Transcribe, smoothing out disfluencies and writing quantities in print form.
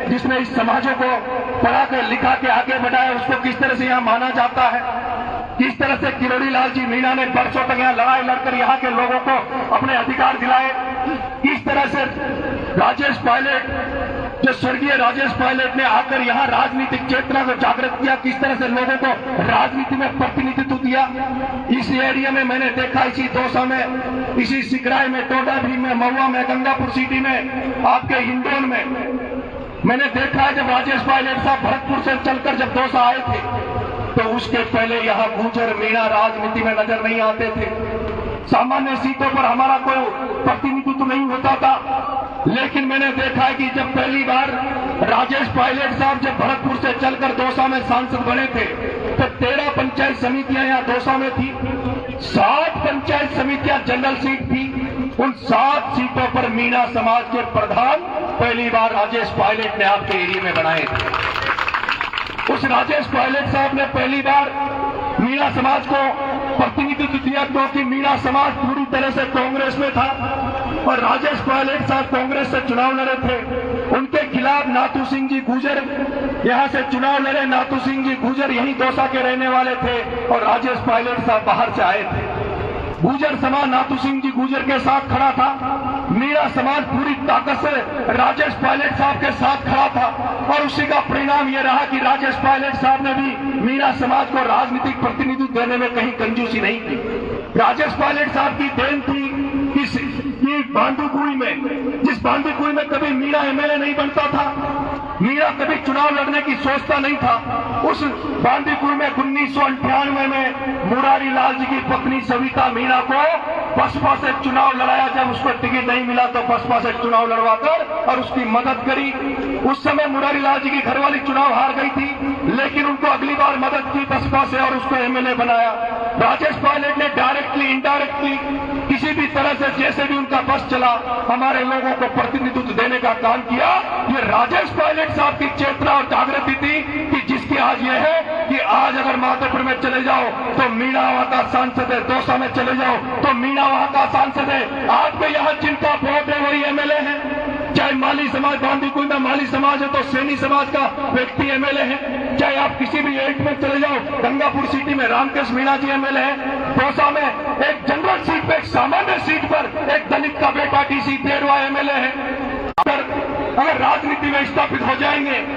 जिसने इस समाजों को पढ़ा कर लिखा के आगे बढ़ाया, उसको किस तरह से यहाँ माना जाता है। किस तरह से किरोड़ी लाल जी मीणा ने बरसों तक यहाँ लड़ाई लड़कर यहाँ के लोगों को अपने अधिकार दिलाए। किस तरह से राजेश पायलट, जो स्वर्गीय राजेश पायलट ने आकर यहाँ राजनीतिक चेतना को जागृत किया, किस तरह से लोगों को राजनीति में प्रतिनिधित्व दिया। इस एरिया में मैंने देखा, इसी दौसा में, इसी सिकराय में, टोडा भी में, महुआ में, गंगापुर सिटी में, आपके हिंडोन में मैंने देखा है जब राजेश पायलट साहब भरतपुर से चलकर जब दौसा आए थे तो उसके पहले यहाँ गुर्जर मीणा राजनीति में नजर नहीं आते थे। सामान्य सीटों पर हमारा कोई प्रतिनिधित्व नहीं होता था, लेकिन मैंने देखा है कि जब पहली बार राजेश पायलट साहब जब भरतपुर से चलकर दौसा में सांसद बने थे तो 13 पंचायत समितियां यहाँ दौसा में थी, 7 पंचायत समितियां जनरल सीट थी। उन 7 सीटों पर मीणा समाज के प्रधान पहली बार राजेश पायलट ने आपके एरिया में बनाए थे। उस राजेश पायलट साहब ने पहली बार मीणा समाज को प्रतिनिधित्व दिया, क्योंकि मीणा समाज पूरी तरह से कांग्रेस में था और राजेश पायलट साहब कांग्रेस से चुनाव लड़े थे। उनके खिलाफ नाथू सिंह जी गुर्जर यहां से चुनाव लड़े। नाथू सिंह जी गुर्जर यहीं दौसा के रहने वाले थे और राजेश पायलट साहब बाहर से आए थे। गुर्जर समाज नाथू सिंह जी गुर्जर के साथ खड़ा था, मीणा समाज पूरी ताकत से राजेश पायलट साहब के साथ खड़ा था और उसी का परिणाम यह रहा कि राजेश पायलट साहब ने भी मीणा समाज को राजनीतिक प्रतिनिधित्व देने में कहीं कंजूसी नहीं की। राजेश पायलट साहब की देन थी कि बांदीकुई में, जिस बांदीकुई में कभी मीणा एमएलए नहीं बनता था, मीणा कभी चुनाव लड़ने की सोचता नहीं था, उस बांदीकुई में 1998 में मुरारी लाल जी की पत्नी सविता मीणा को बसपा से चुनाव लड़ाया। जब उसको टिकट नहीं मिला तो बसपा से चुनाव लड़वाकर और उसकी मदद करी। उस समय मुरारी लाल जी की घरवाली चुनाव हार गई थी, लेकिन उनको अगली बार मदद की बसपा से और उसको एमएलए बनाया। राजेश पायलट ने डायरेक्टली इनडायरेक्टली किसी भी तरह से जैसे भी उनका बस चला हमारे लोगों को प्रतिनिधित्व देने का काम किया। ये राजेश पायलट साहब की चेतना और जागृति थी कि जिसकी आज ये है कि आज अगर माधोपुर में चले जाओ तो मीणा वहां का सांसद है, दौसा में चले जाओ तो मीणा वहां का सांसद है। आज भी यहाँ जिनका वोट है वही एमएलए है। चाहे माली समाज बांदीकुई में माली समाज है तो सैनी समाज का व्यक्ति एमएलए है। चाहे आप किसी भी एट में चले जाओ, गंगापुर सिटी में रामकृष्ण मीणा जी एमएलए है। दौसा में एक जनरल सीट पर, एक सामान्य सीट पर एक दलित का बेटा टीसी देरवा एमएलए है। अगर राजनीति में स्थापित हो जाएंगे